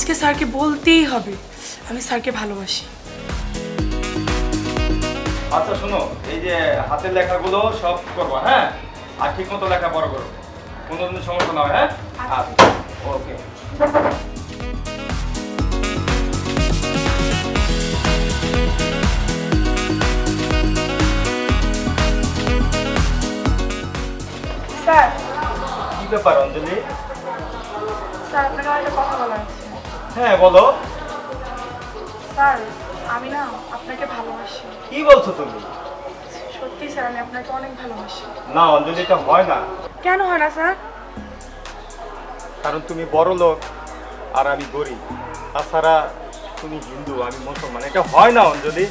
আজকে স্যারকে বলতেই হবে আমি স্যারকে ভালোবাসি। আচ্ছা শোনো, এই যে হাতের লেখাগুলো সব করবো, হ্যাঁ? আর ঠিক মতো লেখা বড় করো, কোনো দিন সমস্যা না হয়, হ্যাঁ? আচ্ছা, ওকে। স্যার, কি ব্যাপার অঞ্জলি? স্যার আপনাকে একটা কথা বলার আছে। হ্যাঁ বলো। স্যার আমি না আপনাকে ভালোবাসি। কি বলছো তুমি? সত্যি স্যার আমি আপনাকে অনেক ভালোবাসি। না অঞ্জলি, এটা হয় না। কেন হয় না স্যার? কারণ তুমি বড় লোক আর আমি গরিব, তাছাড়া তুমি হিন্দু আমি মুসলমান, এটা হয় না অঞ্জলি।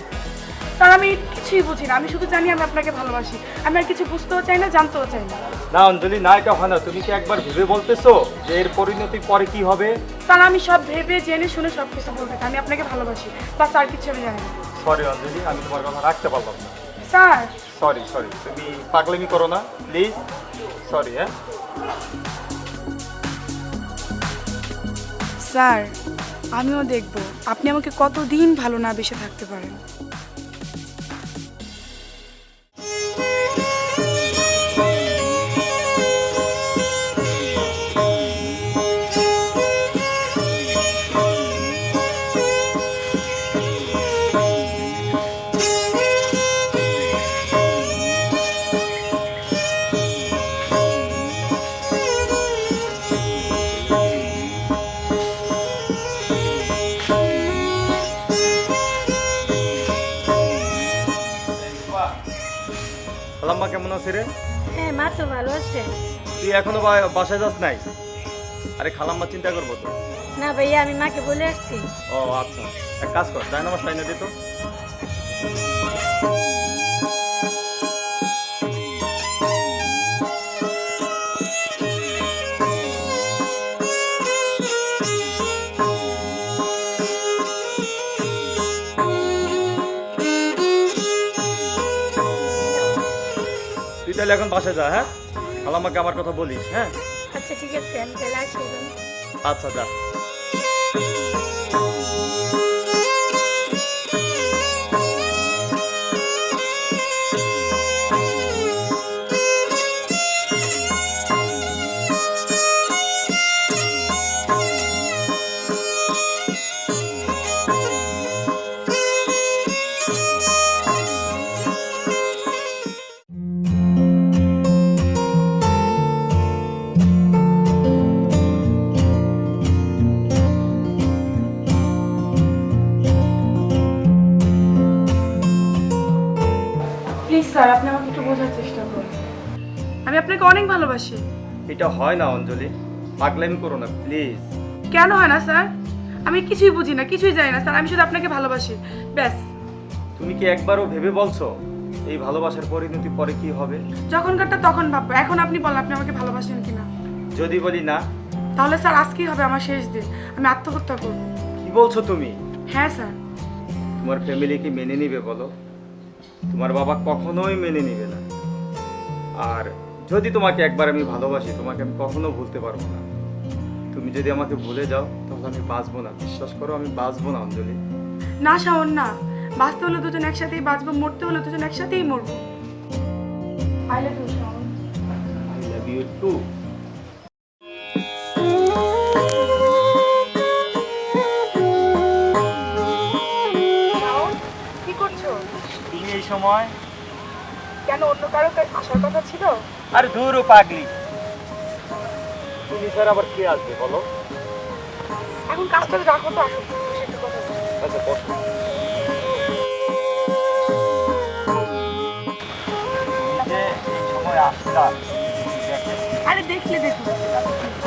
স্যার আমি কিছুই বুঝি না, আমি শুধু জানি আমি আপনাকে ভালোবাসি। আমি আর কিছু বুঝতেও চাই না, জানতেও চাই না। না অঞ্জলি, না এটা হয় না। তুমি কি একবার ভেবে বলতেছো যে এর পরিণতি পরে কি হবে? স্যার আমি সব ভেবে জেনে শুনে সব কিছু বলতে চাই, আমি আপনাকে ভালোবাসি, বাস আর কিছু আমি জানি না। সরি অঞ্জলি, আমি তোমার কথা রাখতে পারলাম না। স্যার সরি সরি, তুমি পাগলামি করো না প্লিজ। সরি। হ্যাঁ স্যার আমিও দেখব আপনি আমাকে কতদিন ভালো না বেসে থাকতে পারেন। খালাম্মা কেমন আছে রে? হ্যাঁ মা তো ভালো আছে। তুই এখনো বাসায় যাস নাই? আরে খালাম্মা চিন্তা করবো তো। না ভাইয়া আমি মাকে বলে আসছি। ও আচ্ছা, এক কাজ কর, যাই নামাজ টাইনে দিত। তুই তাহলে এখন বাসায় যা, হ্যাঁ? খালাম্মাকে আমার কথা বলিস, হ্যাঁ? আচ্ছা ঠিক আছে আমি তাহলে আসি এখন। আচ্ছা যা। প্লিজ স্যার আপনি আমাকে একটু বোঝার চেষ্টা করুন, আমি আপনাকে অনেক ভালোবাসি। এটা হয় না অঞ্জলি, পাগলামি করো না প্লিজ। কেন হয় না স্যার? আমি কিছুই বুঝি না, কিছুই জানি না স্যার, আমি শুধু আপনাকে ভালোবাসি ব্যাস। তুমি কি একবারও ভেবে বলছো এই ভালোবাসার পরিণতি পরে কি হবে? যখনকারটা তখন ভাববো, এখন আপনি বলেন আপনি আমাকে ভালোবাসেন কিনা। যদি বলি না? তাহলে স্যার আজকেই হবে আমার শেষ দিন, আমি আত্মহত্যা করব। কি বলছো তুমি? হ্যাঁ স্যার। তোমার ফ্যামিলি কি মেনে নিবে বলো? তোমার বাবা কখনোই মেনে নিবে না। আর যদি তোমাকে একবার আমি ভালোবাসি, তোমাকে আমি কখনো ভুলতে পারবো না। তুমি যদি আমাকে ভুলে যাও তাহলে আমি বাঁচবো না, বিশ্বাস করো আমি বাঁচবো না অঞ্জলি। না শাওন না, বাঁচতে হলে দুজন একসাথেই বাঁচবো, মরতে হলে দুজন একসাথেই মরবো। I love you Shaon. I love you too. Shaon কি করছো? তুমি এই সময়? কেন অন্য কারো আসার কথা ছিল? আরে দূর ও পাগলি, তুমি স্যার আবার কে আসবে বলো? এখন কাজটা রাখো তো, আসো বসে একটু কথা বলি। আচ্ছা বসো। তুমি যে এই সময় আসলা, দেখে আরে দেখলে দেখো,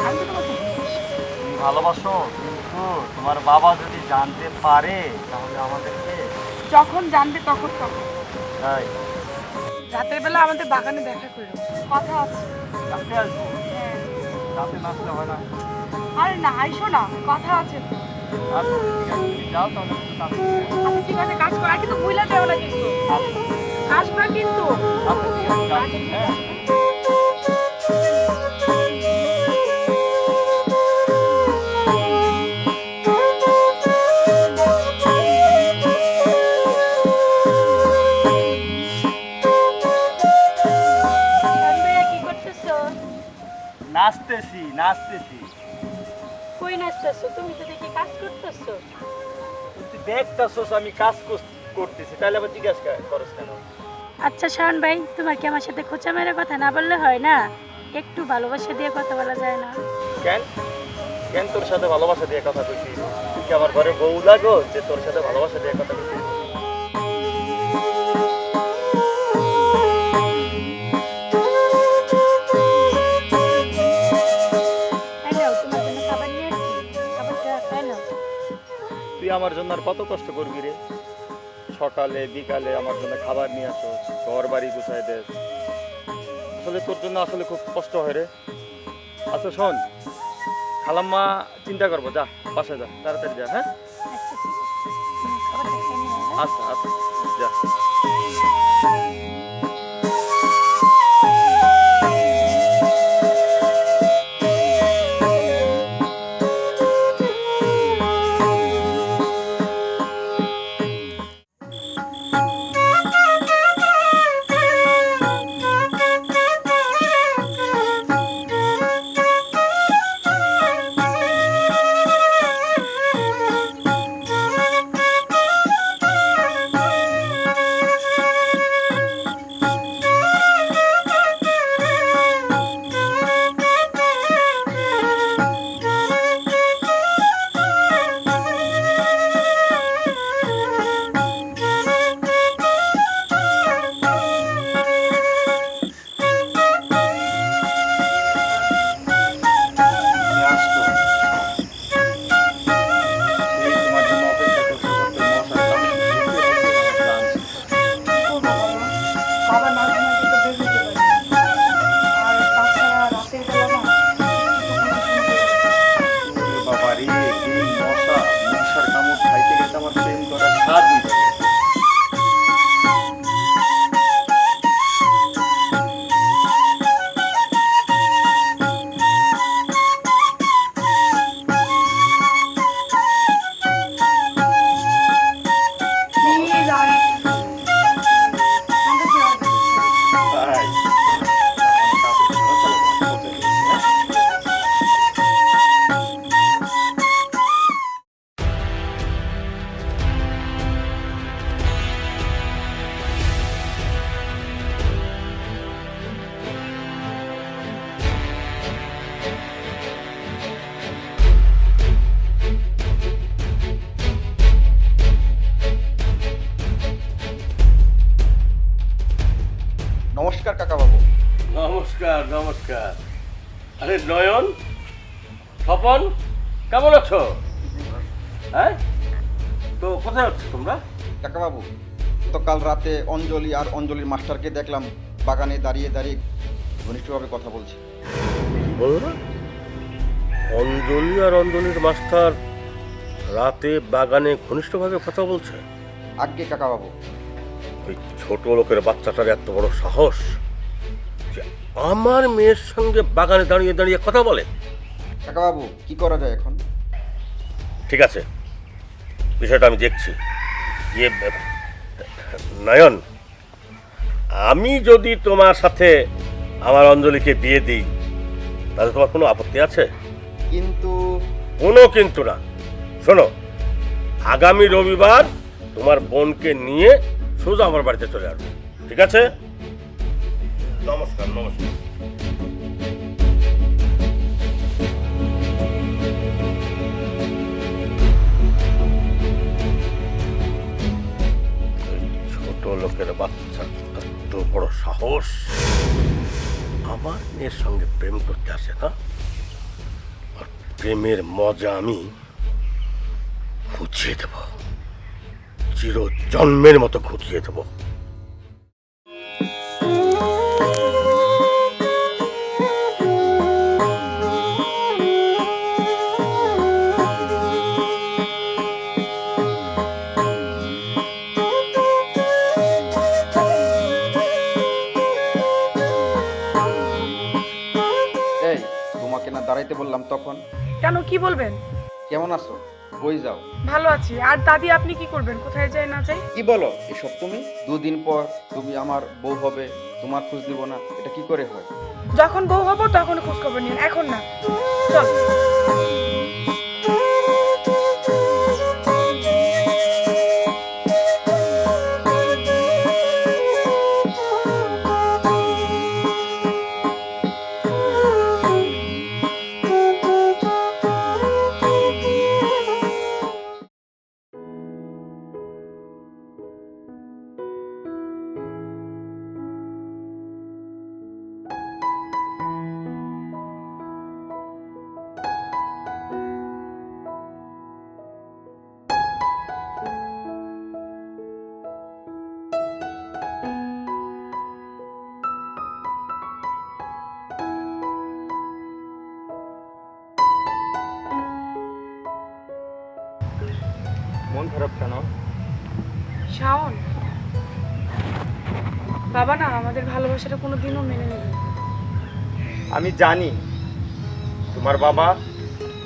আমি তো তোমাকে ভালোবাসি। তুমি ভালোবাসো, কিন্তু তোমার বাবা যদি জানতে পারে তাহলে আমাদেরকে। যখন জানবে তখন তখন তাই রাতের বেলা আমাদের বাগানে দেখা করো, কথা আছে। রাতে আসবো? হ্যাঁ। রাতে না আসলে হয় না? আরে না আইসো না, কথা আছে তো। আচ্ছা ঠিক আছে, তুমি যাও তাহলে একটু তাড়াতাড়ি। আচ্ছা ঠিক আছে, কাজ করা কিন্তু ভুলে যাও না কিন্তু, আসবা কিন্তু। আচ্ছা ঠিক আছে, যাচ্ছি, হ্যাঁ। নাচতেছি নাচতেছি। কই নাচতেছো? তুমি তো দেখি কাজ করতেছো। তুই দেখতেছস আমি কাজ করতেছি, তাহলে আবার জিজ্ঞাসা করস কেন? আচ্ছা শাওন ভাই, তোমার কি আমার সাথে খোঁচা মেরে কথা না বললে হয় না? একটু ভালোবাসা দিয়ে কথা বলা যায় না? কেন কেন তোর সাথে ভালোবাসা দিয়ে কথা কইছি? তুই কি আমার ঘরে বউ লাগো যে তোর সাথে ভালোবাসা দিয়ে কথা কইছি? তাই নাও, তোমার জন্য খাবার নিয়ে আসছি, খাবারটা তাই নাও। তুই আমার জন্য আর কত কষ্ট করবি রে? সকালে বিকালে আমার জন্য খাবার নিয়ে আসো, ঘর বাড়ি গুছাই দে। আসলে তোর জন্য আসলে খুব কষ্ট হয় রে। আচ্ছা শোন, খালাম্মা চিন্তা করবো, যা বাসায় যা, তাড়াতাড়ি যা। হ্যাঁ আচ্ছা ঠিক আছে, তুমি খাবারটা খেয়ে নিও, হ্যাঁ? আচ্ছা আচ্ছা যা। বাবা না ঘুমাইতে তো বের হইতে পারি। আর তাছাড়া রাতের বেলা না বাবারি এই মশার কামড় খাইতে গেছে আমার প্রেম করার স্বাদ উঠে গেছে। প্লিজ আর আমাকে কি হবে? তাই আমি কাপড় ছাড়া চলো বলতে দিয়েছি, হ্যাঁ? নমস্কার কাকা বাবু। নমস্কার নমস্কার। আরে নয়ন, স্বপন, কেমন আছো? হ্যাঁ, তো কোথায় হচ্ছে তোমরা? কাকা বাবু, তো কাল রাতে অঞ্জলি আর অঞ্জলির মাস্টারকে দেখলাম বাগানে দাঁড়িয়ে দাঁড়িয়ে ঘনিষ্ঠভাবে কথা বলছে। কি বললো? অঞ্জলি আর অঞ্জলির মাস্টার রাতে বাগানে ঘনিষ্ঠভাবে কথা বলছে? আজ্ঞে কাকা বাবু। ওই ছোট লোকের বাচ্চাটার এত বড় সাহস যে আমার মেয়ের সঙ্গে বাগানে দাঁড়িয়ে দাঁড়িয়ে কথা বলে। কাকা বাবু, কি করা যায় এখন? ঠিক আছে, বিষয়টা আমি দেখছি। ইয়ে নয়ন, আমি যদি তোমার সাথে আমার অঞ্জলিকে বিয়ে দিই তাহলে তোমার কোনো আপত্তি আছে? কিন্তু কোনো কিন্তু না। শোনো, আগামী রবিবার তোমার বোনকে নিয়ে সোজা আমার বাড়িতে চলে আসবে, ঠিক আছে? নমস্কার নমস্কার। ছোট লোকের বাচ্চা এত বড় সাহস, আমার মেয়ের সঙ্গে প্রেম করতে আসে না? আর প্রেমের মজা আমি খুঁজিয়ে দেব, চির জন্মের মতো খুঁজিয়ে দেব। এই, তোমাকে না দাঁড়াইতে বললাম তখন? কেন, কি বলবেন? কেমন আছো? কই যাও? ভালো আছি। আর দাদি, আপনি কি করবেন? কোথায় যাই না যাই? কি বলো এসব তুমি? দুদিন পর তুমি আমার বউ হবে, তোমার খোঁজ নিব না, এটা কি করে হয়? যখন বউ হবো তখন খোঁজ খবর নিন, এখন না। চল। মন খারাপ কেন? শাওন, বাবা না আমাদের ভালোবাসাটা কোনো দিনও মেনে নেবে না। আমি জানি তোমার বাবা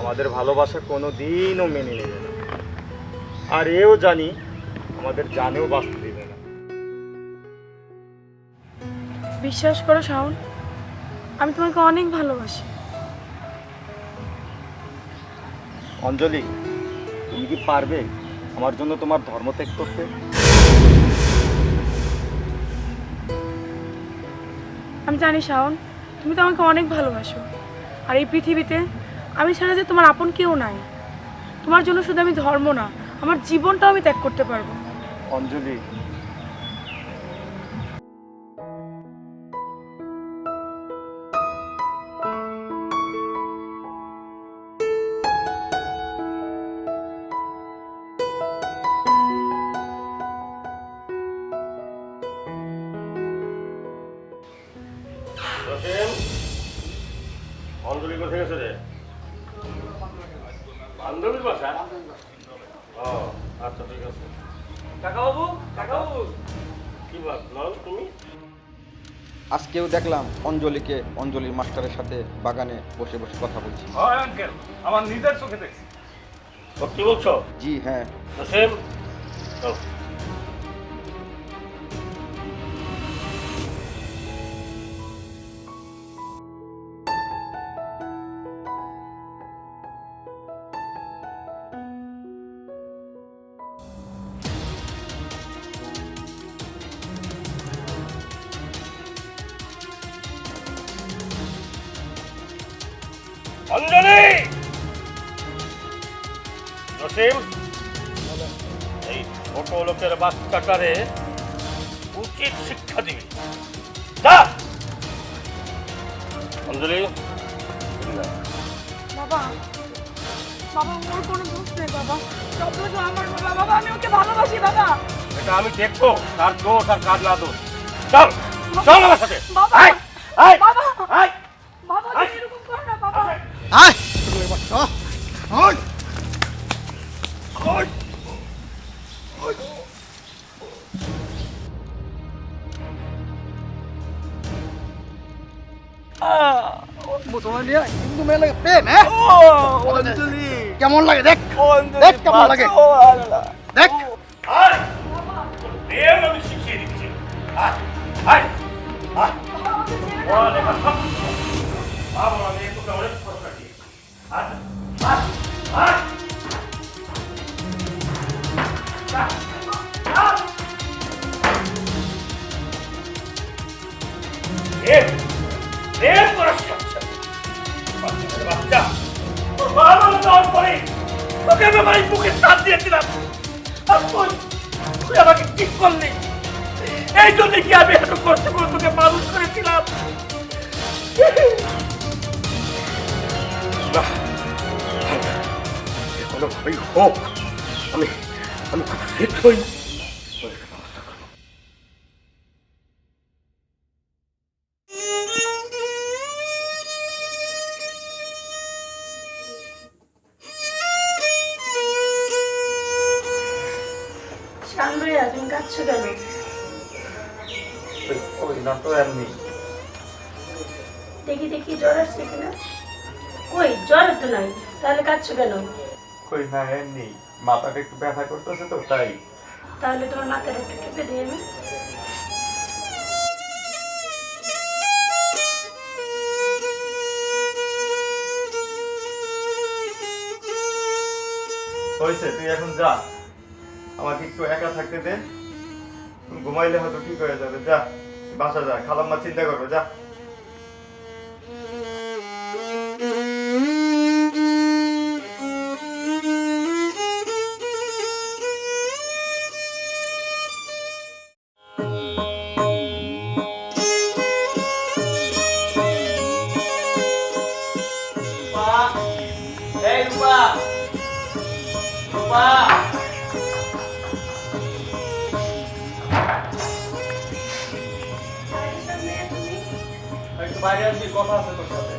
আমাদের ভালোবাসা কোনো দিনও মেনে নেবে না, আর এও জানি আমাদের জানেও বাঁচতে দেবে না। বিশ্বাস করো শাওন, আমি তোমাকে অনেক ভালোবাসি। অঞ্জলি, তুমি কি পারবে আমার জন্য তোমার ধর্ম ত্যাগ করতে? আমি জানি শাওন, তুমি তো আমাকে অনেক ভালোবাসো, আর এই পৃথিবীতে আমি ছাড়া যে তোমার আপন কেউ নাই। তোমার জন্য শুধু আমি ধর্ম না, আমার জীবনটাও আমি ত্যাগ করতে পারবো। অঞ্জলি, জসিম, অঞ্জলি কোথায় গেছে রে? বান্ধবীর বাসা? ও আচ্ছা, ঠিক আছে। কাকাবাবু, কাকাবাবু, কি ভাবলো তুমি? আজকেও দেখলাম অঞ্জলিকে অঞ্জলির মাস্টারের সাথে বাগানে বসে বসে কথা বলছি। হয় আঙ্কেল, আমার নিজের চোখে দেখছি। সত্যি বলছো? জি হ্যাঁ। জসিম, চল। অঞ্জলি, জসিম, এই ছোট লোকের বাচ্চাটারে উচিত শিক্ষা দিবি। যা অঞ্জলি। বাবা, বাবা ওর কোনো দোষ নেই বাবা, সব দোষ আমার। বাবা, বাবা আমি ওকে ভালোবাসি বাবা। এটা আমি দেখবো তার দোষ আর কার না দোষ। চল, চল আমার সাথে। বাবা, আয়, আয়, বাবা, আয়। বাবা তুমি এরকম করো না বাবা। আয় মুসলমানিয়া হিন্দু মেয়ে লাগে প্রেম, হ্যাঁ? কেমন লাগে দেখ, দেখ কেমন লাগে, দেখ। আয়, তোর প্রেম আমি শিখিয়ে দিচ্ছি। আয়, আয়, আয়। পড়ালেখা সব কিছু কর। বাবা, আমি তোকে অনেক সরকার দিয়েছি। আয়, আয়, আয়। প্রেম করা শিখাচ্ছে বাচ্চা। তোর বাবা যাওয়ার পরে তোকে আমি আমার বুকে চাপ দিয়েছিলাম, আর তুই আমাকে ঠিক করলি। এই জন্য কি আমি এত কষ্ট করে তোকে মানুষ করেছিলাম। কোনোভাবেই হোক আমি আমি খুব শীঘ্রই শান ভাইয়া, তুমি কাঁদছো কেন? ওই না তো এমনি। দেখি দেখি জ্বর আসছে কিনা। কই জ্বর তো নাই, তাহলে কাঁদছো কেন? কই না এমনি, মাথাটা একটু ব্যথা করতেছে তো তাই। তাহলে তোমার মাথাটা একটু টিপে দিই আমি। হয়েছে, তুই এখন যা, আমাকে একটু একা থাকতে দে। ঘুমাইলে হয়তো ঠিক হয়ে যাবে। যা বাসা যা, খালাম্মা চিন্তা করবে, যা। একটু বাইরে আসবি, কথা আছে তোর সাথে।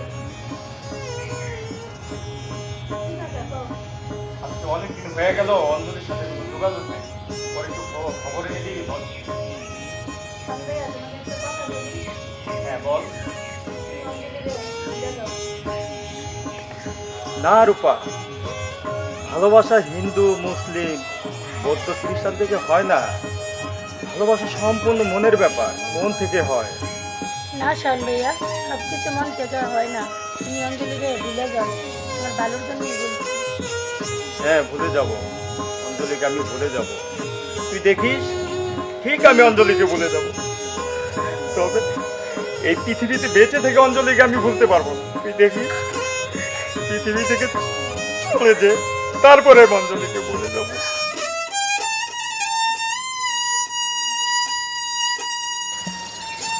আজকে অনেকদিন হয়ে গেল, অঞ্জলির সাথে কোনো যোগাযোগ নেই। পরে একটু খবরে নিবি বল। হ্যাঁ বল। না রূপা, ভালোবাসা হিন্দু মুসলিম বৌদ্ধ খ্রিস্টান থেকে হয় না। ভালোবাসা সম্পূর্ণ মনের ব্যাপার, মন থেকে হয়। না শাওন ভাইয়া, সব কিছু মন থেকে হয় না। তুমি অঞ্জলিকে ভুলে যাও, তোমার ভালোর জন্যই বলছি। হ্যাঁ ভুলে যাব, অঞ্জলিকে আমি ভুলে যাব। তুই দেখিস, ঠিক আমি অঞ্জলিকে ভুলে যাব। তবে এই পৃথিবীতে বেঁচে থেকে অঞ্জলিকে আমি ভুলতে পারবো না। তুই দেখিস, পৃথিবী থেকে চলে যে, তারপরে আমি অঞ্জলিকে ভুলে যাব।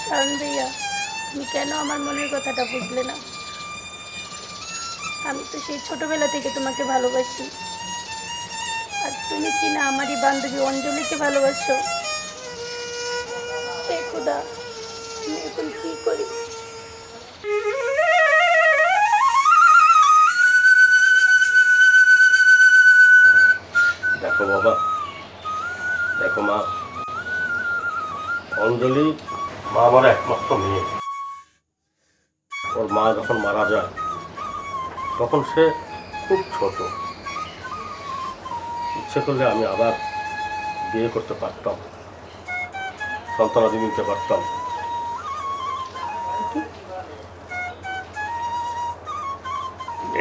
শাওন ভাইয়া, তুমি কেন আমার মনের কথাটা বুঝলে না? আমি তো সেই ছোটবেলা থেকে তোমাকে ভালোবাসি, আর তুমি কি না আমারই বান্ধবী অঞ্জলিকে ভালোবাসো? হে খোদা, আমি এখন কি করি? দেখো বাবা, দেখো মা, অঞ্জলি মা আমার একমাত্র মেয়ে। ওর মা যখন মারা যায় তখন সে খুব ছোট। ইচ্ছে করলে আমি আবার বিয়ে করতে পারতাম, সন্তানাদি নিতে পারতাম।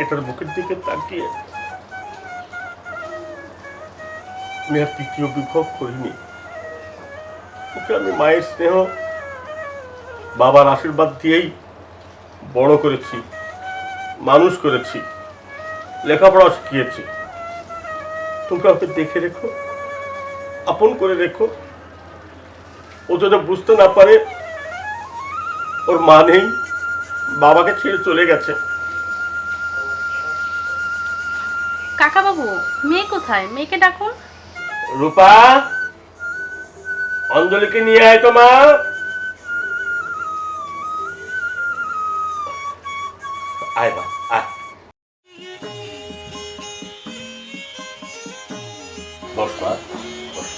এটার বুকের দিকে তাকিয়ে আমি আর তৃতীয় বিভোগ করিনি। ওকে আমি মায়ের স্নেহ, বাবার আশীর্বাদ দিয়েই বড় করেছি, মানুষ করেছি, লেখাপড়া শিখিয়েছি। তোমরা ওকে দেখে রেখো, আপন করে রেখো। ও যদি বুঝতে না পারে ওর মা নেই, বাবাকে ছেড়ে চলে গেছে। কাকা বাবু, মেয়ে কোথায়? মেয়েকে ডাকুন। রূপা, অঞ্জলিকে নিয়ে আয় তো মা। আয় মা, আয়। বস মা, বস।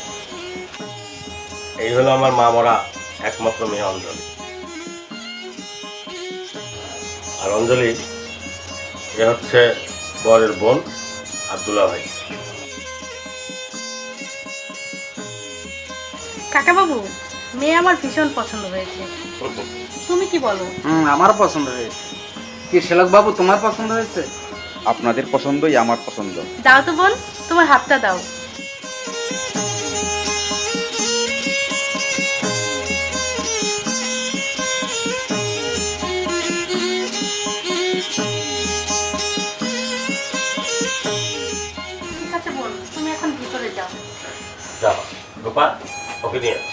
এই হলো আমার মা মরা একমাত্র মেয়ে অঞ্জলি। আর অঞ্জলি এ হচ্ছে বরের বোন আব্দুল্লাহ ভাই। কাকা বাবু, মেয়ে আমার ভীষণ পছন্দ হয়েছে, তুমি কি বলো? আমার পছন্দ হয়েছে। কি শ্যালক বাবু, তোমার পছন্দ হয়েছে? আপনাদের পছন্দই আমার পছন্দ। দাও তো বোন, তোমার হাতটা দাও। ঠিক আছে বোন, তুমি এখন ভিতরে যাও। যাও রূপা, ওকে নিয়ে আয়।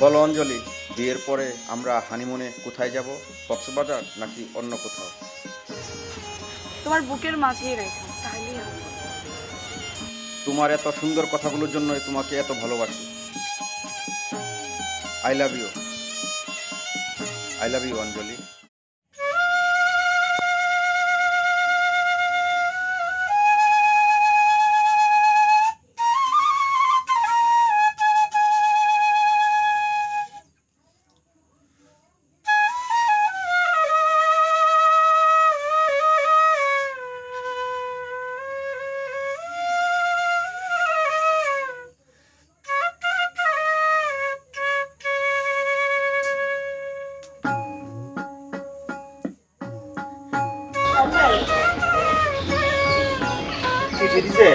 বলো অঞ্জলি, বিয়ের পরে আমরা হানিমুনে কোথায় যাব? কক্সবাজার নাকি অন্য কোথাও? তোমার বুকের মাঝেই রেখো, তাহলেই হবে। তোমার এত সুন্দর কথাগুলোর জন্যই তোমাকে এত ভালোবাসি। I love you. I love you Anjali. চিঠি দিছে?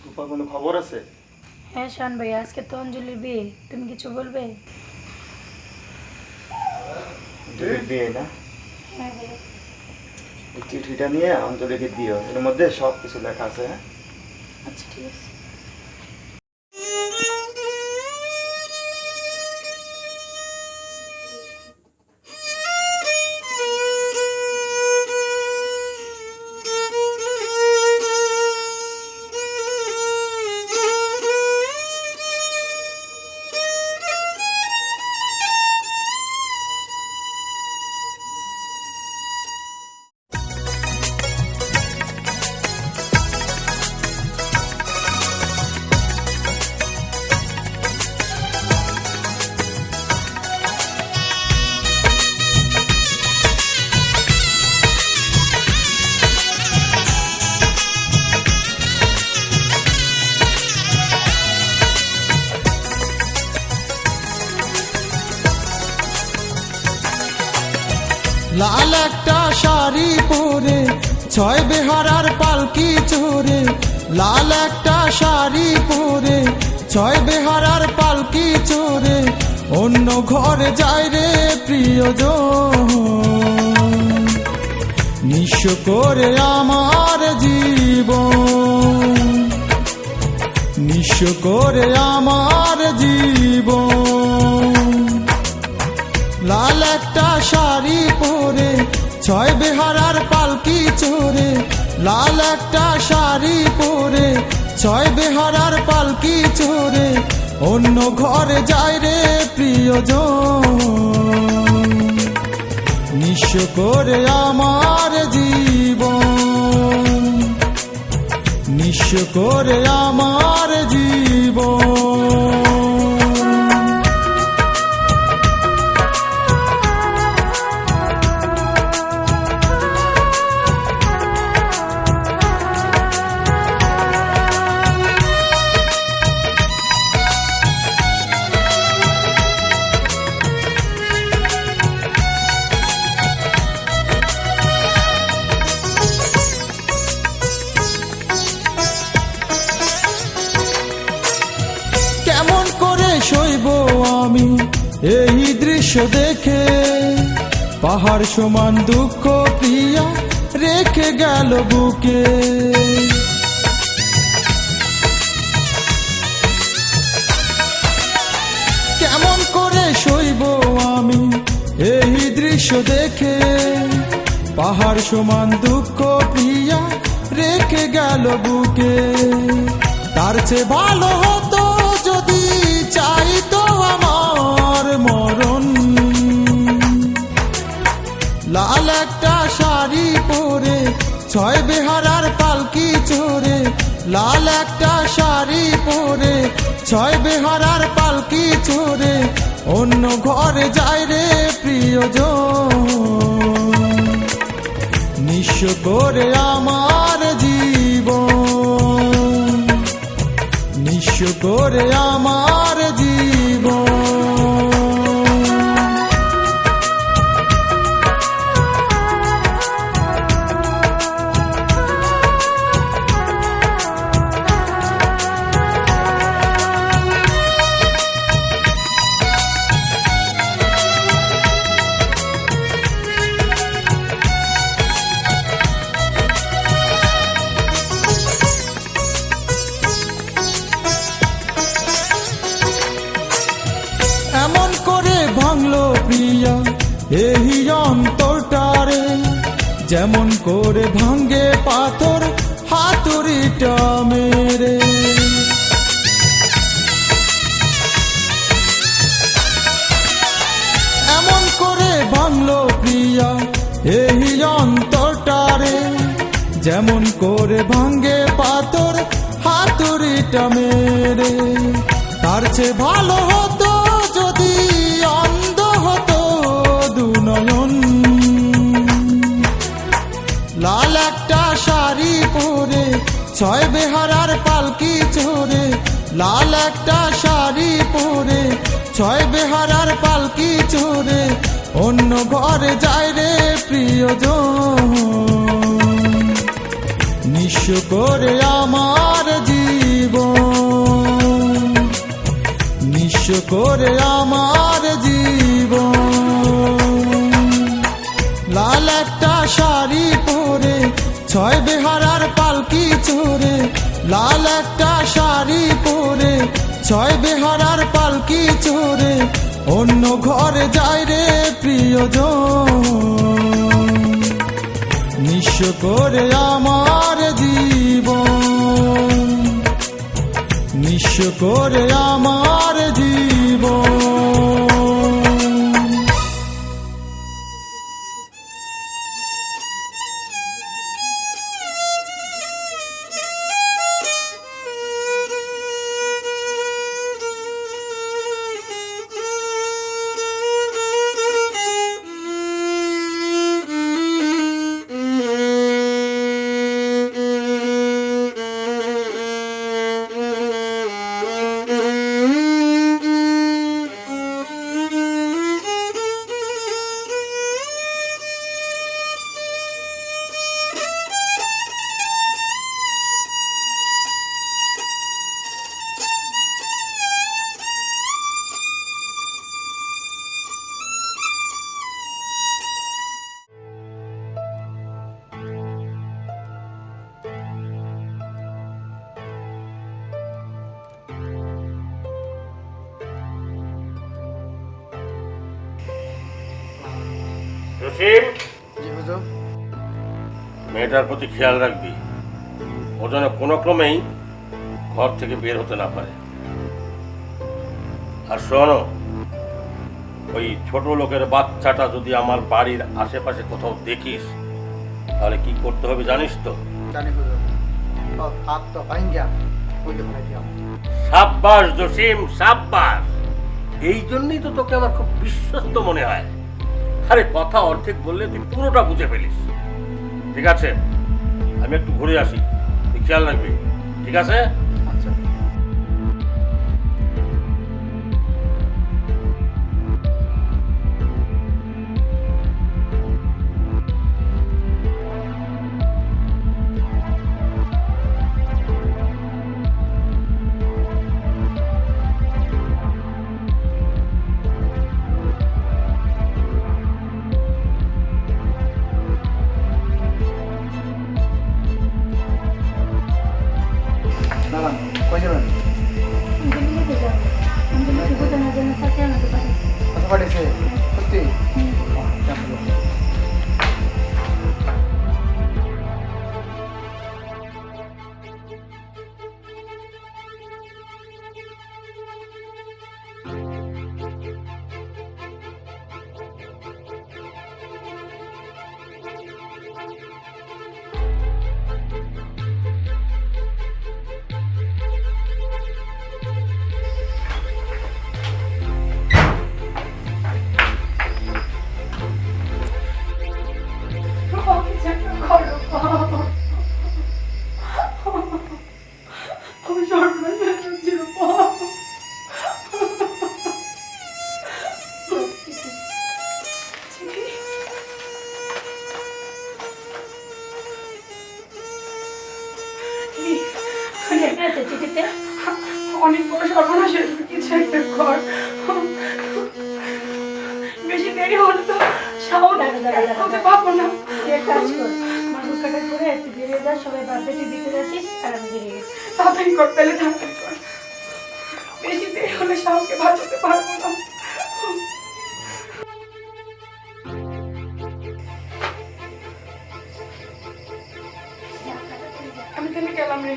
রূপা, কোনো খবর আছে? হ্যাঁ শাওন ভাই, আজকে তো অঞ্জলির বিয়ে, তুমি কিছু বলবে? অঞ্জলির বিয়ে না? হ্যাঁ ভাই। এই চিঠিটা নিয়ে অঞ্জলিকে দিও, এর মধ্যে সব কিছু লেখা আছে। হ্যাঁ, আচ্ছা ঠিক আছে। লাল একটা শাড়ি পরে ছয় বেহারার পালকি চড়ে, লাল একটা শাড়ি পরে ছয় বেহারার পালকি চড়ে অন্য ঘরে যায় রে প্রিয়জন, নিঃস্ব করে আমার জীবন, নিঃস্ব করে আমার জীবন। লাল একটা শাড়ি পরে ছয় বেহারার পালকি চড়ে, লাল একটা শাড়ি পরে ছয় বেহারার পালকি চড়ে অন্য ঘরে যায় রে প্রিয়জন, নিঃস্ব করে আমার জীবন, নিঃস্ব করে আমার জীবন। সইব আমি এই দৃশ্য দেখে, পাহাড় সমান দুঃখ প্রিয়া রেখে গেল বুকে। কেমন করে সইব আমি এই দৃশ্য দেখে, পাহাড় সমান দুঃখ প্রিয়া রেখে গেল বুকে। তার চেয়ে ভালো হতো যদি চাইতো আমার মরণ, লাল একটা শাড়ি পরে ছয় বেহারার পালকি চড়ে, লাল একটা শাড়ি পরে ছয় বেহারার পালকি চড়ে অন্য ঘরে যায় রে প্রিয়জন, নিঃস্ব করে আমার জীবন, নিঃস্ব করে আমার জীবন। এমন করে ভাঙলো প্রিয়া এই অন্তরটারে, যেমন করে ভাঙ্গে পাথর হাতুড়িটা মেরে। এমন করে ভাঙলো প্রিয়া এই অন্তরটারে, যেমন করে ভাঙ্গে পাথর হাতুড়িটা মেরে। তার চেয়ে ভালো হতো যদি অন্ধ হতো দুনয়ন, লাল একটা শাড়ি পরে ছয় বেহারার পালকি চড়ে, লাল একটা শাড়ি পরে ছয় বেহারার পালকি চড়ে অন্য ঘরে যায় রে প্রিয়জন, নিঃস্ব করে আমার জীবন, নিঃস্ব করে আমার জীবন। লাল একটা শাড়ি পরে ছয় বেহারার পালকি চড়ে, লাল একটা শাড়ি পরে ছয় বেহারার পালকি চড়ে অন্য ঘরে যায় রে প্রিয়জন, নিঃস্ব করে আমার জীবন, নিঃস্ব করে আমার জীবন। জসিম, জি হুজুর। মেয়েটার প্রতি খেয়াল রাখবি, ও যেন কোনো ক্রমেই ঘর থেকে বের হতে না পারে। আর শোনো, ওই ছোট লোকের বাচ্চাটা যদি আমার বাড়ির আশেপাশে কোথাও দেখিস তাহলে কি করতে হবে জানিস তো? জানি হুজুর। হাত তো ভাঙ্গা বইলে ফেলে দিলাম। সাব্বাস জসিম, সাব্বাস। এই জন্যই তো তোকে আমার খুব বিশ্বস্ত মনে হয়। আরে কথা অর্ধেক বললে তুই পুরোটা বুঝে ফেলিস। ঠিক আছে, আমি একটু ঘুরে আসি, তুই খেয়াল রাখবি, ঠিক আছে? আচ্ছা। দাঁড়ান, কই যাবেন? দিল্লিতে যাবো। দিল্লিতে বোঝানোর জন্য তাকে আমাকে পাঠাচ্ছি। কথা পাঠিয়েছে সত্যি? কেমন লোক? আমি সর্বনাশ হয়ে যাচ্ছি রূপা। লেখা আছে চিঠিতে? অনেক বড় সর্বনাশের কিছু একটা কর। বেশি দেরি হলে তো শাওন খুঁজে পাবো না। তুই এক কাজ কর, মাগুর কাটা করে তুই বেরিয়ে যা, সবাই বাদ বেটি দিতে যাচ্ছিস আর আমি বেরিয়ে গেছি। তাড়াতাড়ি কর, তাহলে তাড়াতাড়ি কর। বেশি দেরি হলে শাওনকে বাঁচাতে পারবো না। আমি তাহলে গেলাম রে।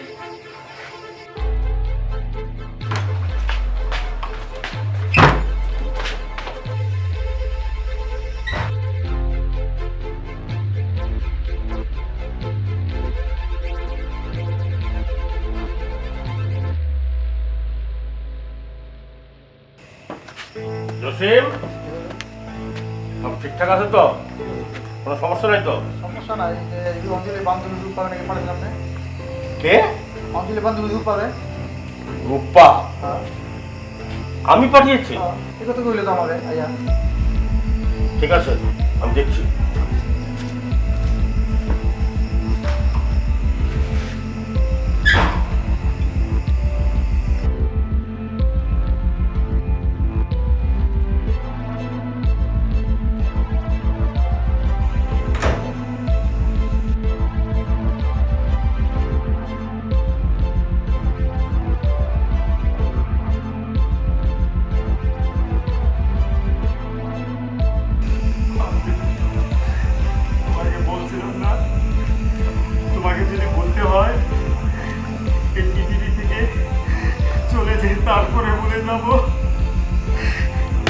জসিম, সব ঠিকঠাক আছে তো? কোনো সমস্যা নাই তো? সমস্যা নাই, যে এই অঞ্চলে বান্ধবী গ্রুপ পাবে নাকি পাঠালাম না? কে? অঞ্চলে বান্ধবী গ্রুপ পাবে? রূপা? হ্যাঁ, আমি পাঠিয়েছি? হ্যাঁ, এই কথা কইলে তো আমারে আইয়া। ঠিক আছে, আমি দেখছি। তোমাকে বলছিলাম না, তোমাকে যদি বলতে হয় এই পৃথিবী থেকে চলে যাই তারপরে ভুলে যাব।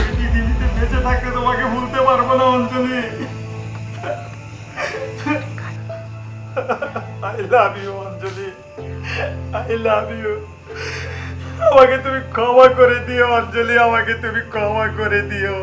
এই পৃথিবীতে বেঁচে থাকতে তোমাকে ভুলতে পারবো না Anjali. I love you Anjali, I love you. আমাকে তুমি ক্ষমা করে দিও অঞ্জলি, আমাকে তুমি ক্ষমা করে দিও।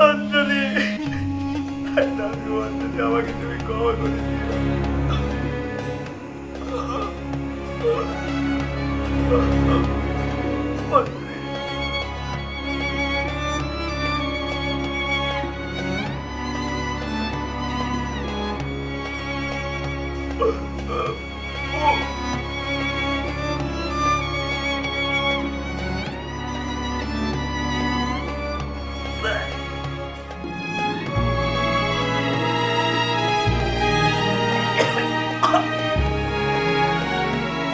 অঞ্জলি, I love you, অঞ্জলি, আমাকে তুমি ক্ষমা করে দিও।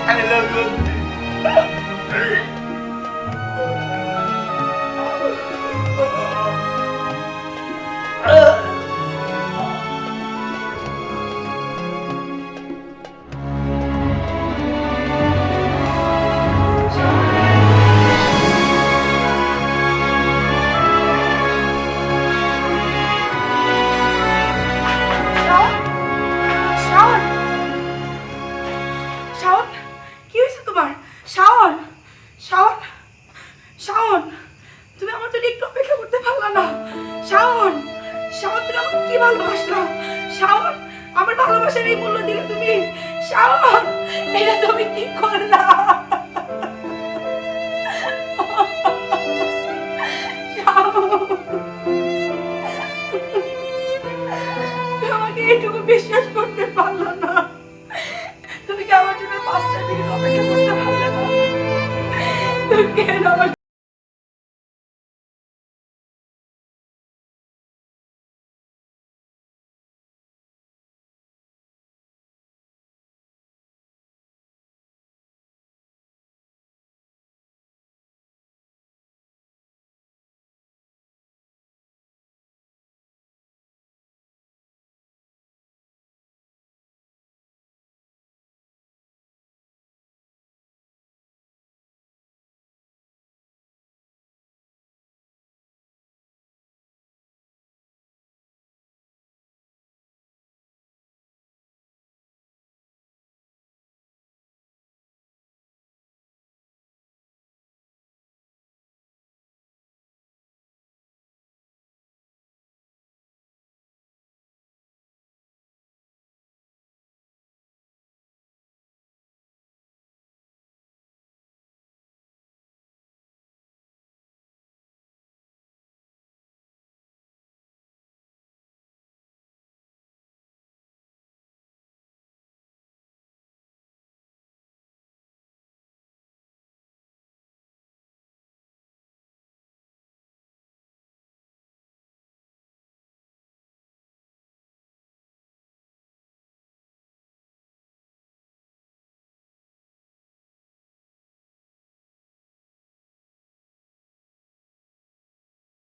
I love you. Shaon, Shaon, Shaon, কি হয়েছে তোমার? শাওন, শাওন, শাওন, তুমি আমার জন্য একটু অপেক্ষা করতে পারলা না? শাওন, শাওন, তুমি আমাকে কি ভালোবাসলা? শাওন, আমার ভালোবাসার এই মূল্য দিলে তুমি? শাওন, এটা তুমি কি করলা? শাওন, এইটুকু বিশ্বাস করতে পারলো না? তুমি কি আমার জন্য 5টা মিনিট অপেক্ষা করতে পারলে না? তুমি কেন আমাকে